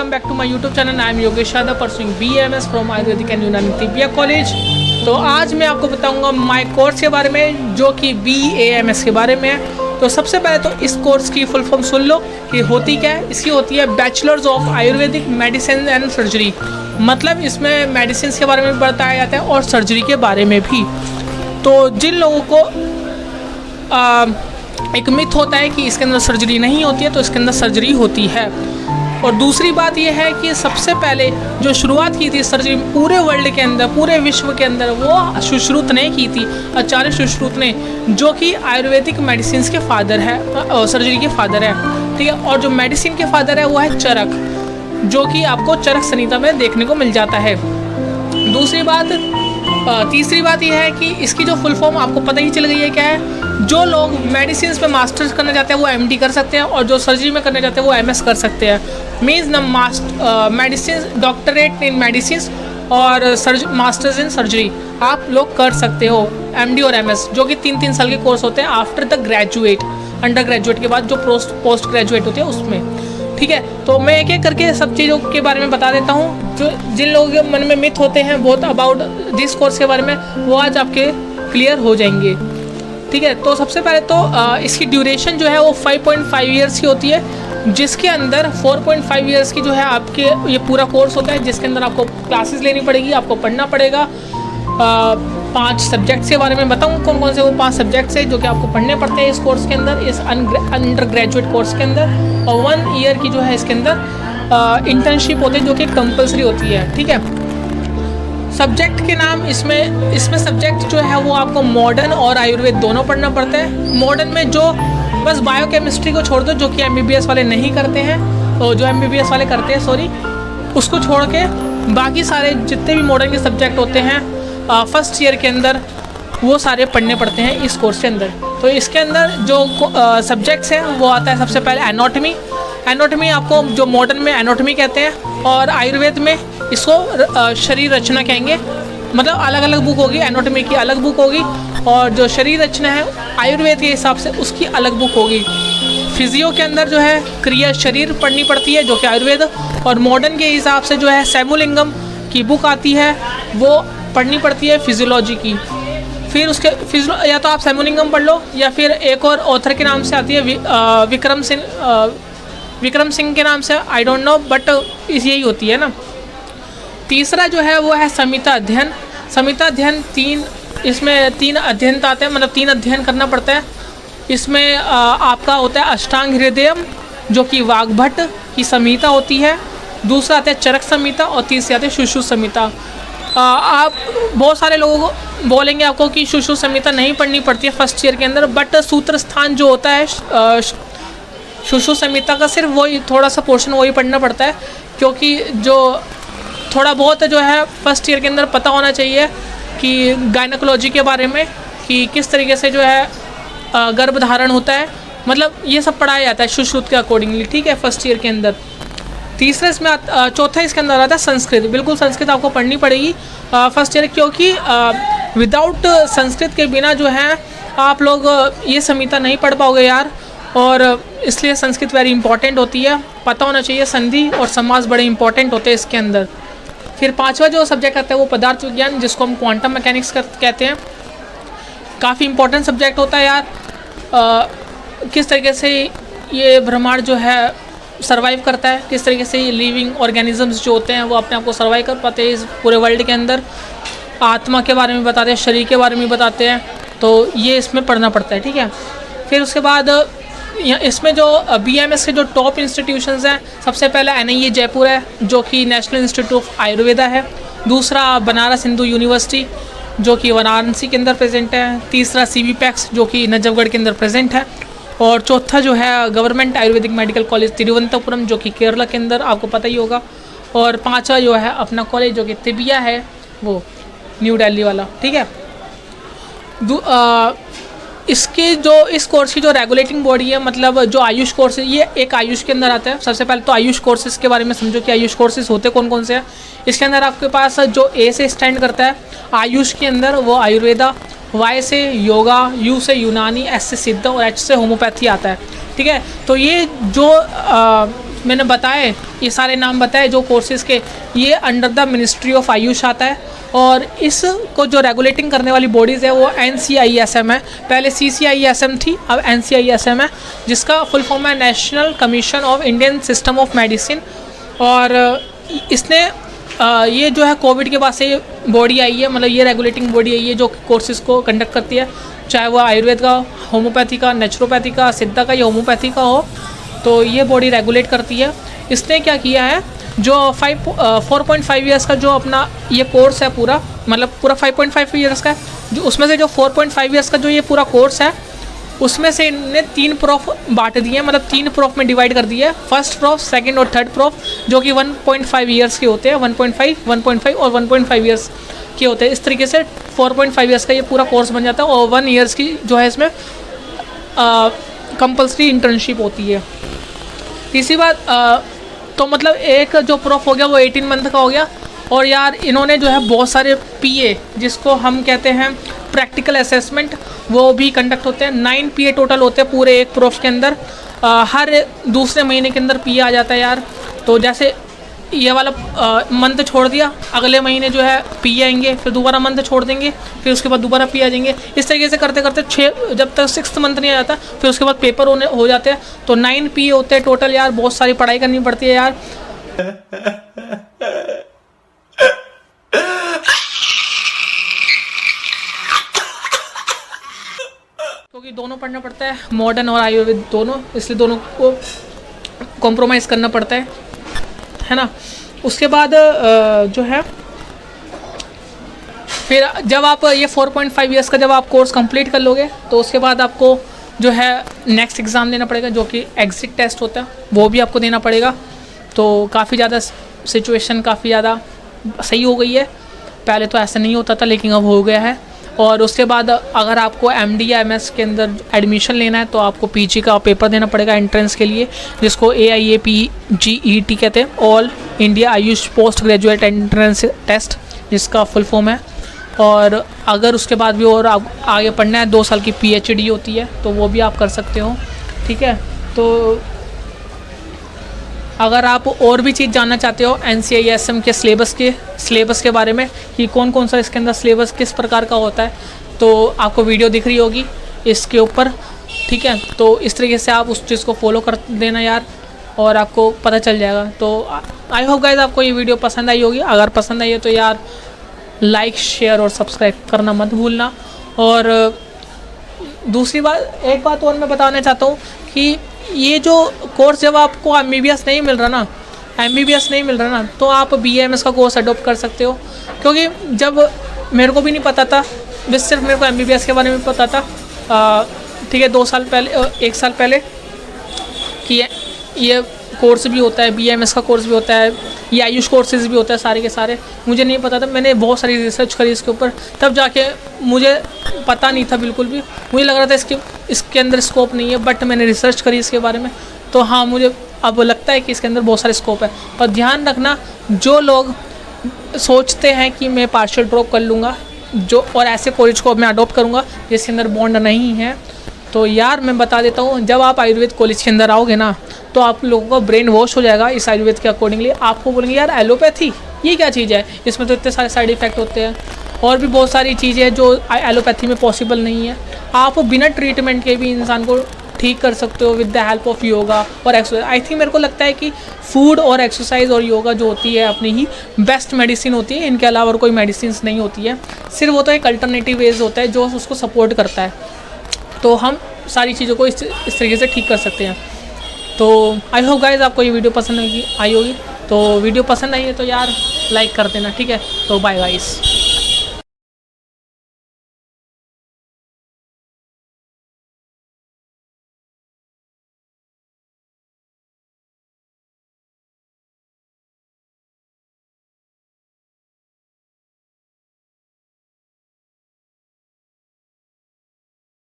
Welcome back to my YouTube channel. I am Yogesh Yadav pursuing BAMS from Ayurvedic and Unani Tibbia college. तो आज मैं आपको बताऊंगा माय कोर्स के बारे में जो कि BAMS के बारे में है। तो सबसे पहले तो इस कोर्स की फुल फॉर्म सुन लो कि होती क्या है। इसकी होती है bachelors of Ayurvedic medicine and surgery, मतलब इसमें मेडिसिन के बारे में बताया जाता है और सर्जरी के बारे में भी। तो जिन लोगों को एक मिथ होता है कि इसके अंदर सर्जरी नहीं होती है, तो इसके अंदर सर्जरी होती है। और दूसरी बात यह है कि सबसे पहले जो शुरुआत की थी सर्जरी पूरे वर्ल्ड के अंदर, पूरे विश्व के अंदर, वो सुश्रुत ने की थी, आचार्य सुश्रुत ने, जो कि आयुर्वेदिक मेडिसिन के फादर है, सर्जरी के फादर है, ठीक है। और जो मेडिसिन के फादर है वो है चरक, जो कि आपको चरक संहिता में देखने को मिल जाता है। तीसरी बात यह है कि इसकी जो फुल फॉर्म आपको पता ही चल गई है क्या है। जो लोग मेडिसिन में मास्टर्स करना चाहते हैं वो MD कर सकते हैं, और जो सर्जरी में करना चाहते हैं वो MS कर सकते हैं। Means medicine, doctorate in medicine और मास्टर्स इन सर्जरी आप लोग कर सकते हो, MD और MS, जो कि 3-3 साल के कोर्स होते हैं after the graduate, under graduate के बाद जो पोस्ट ग्रेजुएट होती है उसमें, ठीक है। तो मैं एक एक करके सब चीज़ों के बारे में बता देता हूँ। जो जिन लोगों के मन में मिथ होते हैं बहुत अबाउट दिस कोर्स के बारे में, वो आज आपके क्लियर हो जाएंगे, ठीक है। तो सबसे पहले तो इसकी ड्यूरेशन जो है वो 5.5 ईयर्स की होती है, जिसके अंदर 4.5 ईयर्स की जो है आपके ये पूरा कोर्स होता है, जिसके अंदर आपको क्लासेस लेनी पड़ेगी, आपको पढ़ना पड़ेगा। 5 सब्जेक्ट्स के बारे में बताऊँ कौन कौन से वो 5 सब्जेक्ट्स हैं जो कि आपको पढ़ने पड़ते हैं इस कोर्स के अंदर, इस अंडर ग्रेजुएट कोर्स के अंदर। और 1 ईयर की जो है इसके अंदर इंटर्नशिप होती है जो कि कंपलसरी होती है, ठीक है। सब्जेक्ट के नाम इसमें सब्जेक्ट जो है वो आपको मॉडर्न और आयुर्वेद दोनों पढ़ना पड़ता है। मॉडर्न में जो बस बायोकेमिस्ट्री को छोड़ दो, जो कि MBBS वाले नहीं करते हैं, तो जो MBBS वाले करते हैं उसको छोड़ के बाकी सारे जितने भी मॉडर्न के सब्जेक्ट होते हैं फर्स्ट ईयर के अंदर, वो सारे पढ़ने पड़ते हैं इस कोर्स के अंदर। तो इसके अंदर जो सब्जेक्ट्स हैं वो आता है सबसे पहले एनाटॉमी आपको जो मॉडर्न में एनाटॉमी कहते हैं, और आयुर्वेद में इसको शरीर रचना कहेंगे। मतलब अलग अलग बुक होगी, एनाटॉमी की अलग बुक होगी, और जो शरीर रचना है आयुर्वेद के हिसाब से उसकी अलग बुक होगी। फिजियो के अंदर जो है क्रिया शरीर पढ़नी पड़ती है, जो कि आयुर्वेद, और मॉडर्न के हिसाब से जो है सैमुलिंगम की बुक आती है, वो पढ़नी पड़ती है फिजियोलॉजी की। फिर उसके या तो आप सैमुलिंगम पढ़ लो, या फिर एक और ऑथर के नाम से आती है विक्रम सिंह के नाम से, आई डोंट नो, बट यही होती है ना। तीसरा जो है वो है संहिता अध्ययन। इसमें 3 अध्ययन आते हैं, मतलब 3 अध्ययन करना पड़ता है। इसमें आपका होता है अष्टांग हृदयम, जो कि वाग्भट की संहिता होती है। दूसरा आता है चरक संहिता, और तीसरी आती है सुश्रुत संहिता। आप बहुत सारे लोगों को बोलेंगे आपको कि सुश्रुत संहिता नहीं पढ़नी पड़ती है फर्स्ट ईयर के अंदर, बट सूत्र स्थान जो होता है सुश्रुत संहिता का सिर्फ वही थोड़ा सा पोर्शन वही पढ़ना पड़ता है, क्योंकि जो थोड़ा बहुत जो है फर्स्ट ईयर के अंदर पता होना चाहिए कि गायनेकोलॉजी के बारे में, कि किस तरीके से जो है गर्भधारण होता है, मतलब ये सब पढ़ाया जाता है सुश्रुत के अकॉर्डिंगली, ठीक है, फर्स्ट ईयर के अंदर। चौथा इसके अंदर आता है संस्कृत। बिल्कुल संस्कृत आपको पढ़नी पड़ेगी फर्स्ट ईयर, क्योंकि विदाउट संस्कृत के बिना जो है आप लोग ये संहिता नहीं पढ़ पाओगे यार, और इसलिए संस्कृत वेरी इंपॉर्टेंट होती है, पता होना चाहिए। संधि और समास बड़े इंपॉर्टेंट होते हैं इसके अंदर। फिर 5वां जो सब्जेक्ट आता है वो पदार्थ विज्ञान, जिसको हम क्वांटम मैकेनिक्स कहते हैं। काफ़ी इंपॉर्टेंट सब्जेक्ट होता है यार। किस तरीके से ये ब्रह्मांड जो है सर्वाइव करता है, किस तरीके से ये लिविंग ऑर्गेनिजम्स जो होते हैं वो अपने आप को सर्वाइव कर पाते हैं इस पूरे वर्ल्ड के अंदर। आत्मा के बारे में बताते हैं, शरीर के बारे में बताते हैं, तो ये इसमें पढ़ना पड़ता है, ठीक है। फिर उसके बाद इसमें जो BAMS के जो टॉप इंस्टीट्यूशंस हैं, सबसे पहला NIA जयपुर है, जो कि नेशनल इंस्टीट्यूट ऑफ आयुर्वेदा है। दूसरा बनारस हिंदू यूनिवर्सिटी, जो कि वाराणसी के अंदर प्रेजेंट है। तीसरा CBPACS, जो कि नजफगढ़ के अंदर प्रेजेंट है। और चौथा जो है government Ayurvedic medical college Thiruvananthapuram, जो कि केरला के अंदर, आपको पता ही होगा। और 5वां जो है अपना कॉलेज जो कि तिबिया है, वो न्यू दिल्ली वाला, ठीक है। इस कोर्स की जो रेगुलेटिंग बॉडी है, मतलब जो आयुष कोर्स है, ये एक आयुष के अंदर आता है। सबसे पहले तो आयुष कोर्सेज के बारे में समझो कि आयुष कोर्सेज होते कौन कौन से हैं। इसके अंदर आपके पास जो A से स्टैंड करता है आयुष के अंदर, वो आयुर्वेदा, Y से योगा, U से यूनानी, S से सिद्ध और H से होम्योपैथी आता है, ठीक है। तो ये जो मैंने बताए, ये सारे नाम बताए जो कोर्सेज़ के, ये under the ministry of Ayush आता है। और इसको जो रेगुलेटिंग करने वाली बॉडीज़ है वो NCISM है। पहले CCISM थी, अब NCISM है, जिसका फुल फॉर्म है national commission of Indian system of medicine. और इसने ये जो है कोविड के बाद से ये बॉडी आई है, मतलब ये रेगुलेटिंग बॉडी आई है जो कोर्सेज़ को कंडक्ट करती है, चाहे वो आयुर्वेद का, होम्योपैथी का, नेचुरोपैथी का, सिद्धा का या होम्योपैथी का हो, तो ये बॉडी रेगुलेट करती है। इसने क्या किया है, जो 4.5 ईयर्स का जो अपना ये कोर्स है पूरा, मतलब पूरा 5.5 ईयर्स का है, जो उसमें से जो 4.5 ईयर्स का जो ये पूरा कोर्स है, उसमें से इनने 3 प्रोफ बांट दिए हैं, मतलब 3 प्रोफ में डिवाइड कर दिया है। फर्स्ट प्रोफ, सेकंड और थर्ड प्रोफ, जो कि 1.5 ईयर्स के होते हैं, 1.5, 1.5 और 1.5 ईयर्स के होते हैं। इस तरीके से 4.5 ईयर्स का ये पूरा कोर्स बन जाता है। और 1 ईयर्स की जो है इसमें कंपल्सरी इंटर्नशिप होती है। तीसरी बात, तो मतलब एक जो प्रोफ हो गया वो 18 मंथ का हो गया। और यार इन्होंने जो है बहुत सारे PA, जिसको हम कहते हैं प्रैक्टिकल असेसमेंट, वो भी कंडक्ट होते हैं। 9 PA टोटल होते हैं पूरे एक प्रोफ के अंदर। हर दूसरे महीने के अंदर PA आ जाता है यार। तो जैसे ये वाला मंथ छोड़ दिया, अगले महीने जो है PA आएंगे, फिर दोबारा मंथ छोड़ देंगे, फिर उसके बाद दोबारा PA आ जाएंगे। इस तरीके से करते करते 6, जब तक 6th मंथ नहीं आ जाता, फिर उसके बाद पेपर हो जाते हैं। तो 9 PA होते हैं टोटल यार। बहुत सारी पढ़ाई करनी पड़ती है यार। क्योंकि दोनों पढ़ना पड़ता है, मॉडर्न और आयुर्वेद दोनों, इसलिए दोनों को कॉम्प्रोमाइज़ करना पड़ता है ना। उसके बाद जो है फिर जब आप ये 4.5 ईयर्स का जब आप कोर्स कंप्लीट कर लोगे, तो उसके बाद आपको जो है नेक्स्ट एग्ज़ाम देना पड़ेगा, जो कि एग्जिट टेस्ट होता है, वो भी आपको देना पड़ेगा। तो काफ़ी ज़्यादा सिचुएशन काफ़ी ज़्यादा सही हो गई है। पहले तो ऐसा नहीं होता था, लेकिन अब हो गया है। और उसके बाद अगर आपको MD या MS के अंदर एडमिशन लेना है, तो आपको PG का पेपर देना पड़ेगा एंट्रेंस के लिए, जिसको AIAPGET कहते हैं, all India AYUSH post graduate entrance test, जिसका फुल फॉर्म है। और अगर उसके बाद भी और आगे पढ़ना है, 2 साल की PhD होती है, तो वो भी आप कर सकते हो, ठीक है। तो अगर आप और भी चीज़ जानना चाहते हो NCISM के सिलेबस के बारे में, कि कौन कौन सा इसके अंदर सिलेबस किस प्रकार का होता है, तो आपको वीडियो दिख रही होगी इसके ऊपर, ठीक है। तो इस तरीके से आप उस चीज़ को फॉलो कर देना यार, और आपको पता चल जाएगा। तो आई होप गाइस आपको ये वीडियो पसंद आई होगी। अगर पसंद आई है तो यार लाइक, शेयर और सब्सक्राइब करना मत भूलना। और दूसरी बात, एक बात और मैं बताना चाहता हूँ कि ये जो कोर्स जब आपको MBBS नहीं मिल रहा ना, तो आप BAMS का कोर्स अडॉप्ट कर सकते हो। क्योंकि जब मेरे को भी नहीं पता था, बस सिर्फ मेरे को MBBS के बारे में पता था, ठीक है, 2 साल पहले, 1 साल पहले, कि ये कोर्स भी होता है, BAMS का कोर्स भी होता है, ये आयुष कोर्सेज भी होता है, सारे के सारे मुझे नहीं पता था। मैंने बहुत सारी रिसर्च करी इसके ऊपर, तब जाके मुझे पता नहीं था बिल्कुल भी। मुझे लग रहा था इसके अंदर स्कोप नहीं है, बट मैंने रिसर्च करी इसके बारे में, तो हाँ मुझे अब लगता है कि इसके अंदर बहुत सारे स्कोप है। और ध्यान रखना, जो लोग सोचते हैं कि मैं पार्शियल ड्रॉप कर लूँगा और ऐसे कॉलेज को मैं अडॉप्ट करूँगा जिसके अंदर बॉन्ड नहीं है, तो यार मैं बता देता हूँ, जब आप आयुर्वेद कॉलेज के अंदर आओगे ना, तो आप लोगों का ब्रेन वॉश हो जाएगा इस आयुर्वेद के अकॉर्डिंगली। आपको बोलेंगे यार एलोपैथी ये क्या चीज़ है, इसमें तो इतने सारे साइड इफ़ेक्ट होते हैं, और भी बहुत सारी चीज़ें जो एलोपैथी में पॉसिबल नहीं है। आप बिना ट्रीटमेंट के भी इंसान को ठीक कर सकते हो with the help of yoga और एक्सरसाइज। आई थिंक मेरे को लगता है कि फूड और एक्सरसाइज और योगा जो होती है अपनी ही बेस्ट मेडिसिन होती है, इनके अलावा और कोई मेडिसिन नहीं होती है। सिर्फ वो तो एक अल्टरनेटिव वेज होता है जो उसको सपोर्ट करता है। तो हम सारी चीज़ों को इस तरीके से ठीक कर सकते हैं। तो आई होप गाइज आपको ये वीडियो पसंद आई होगी। तो वीडियो पसंद आई है तो यार लाइक कर देना, ठीक है। तो बाय गाइस।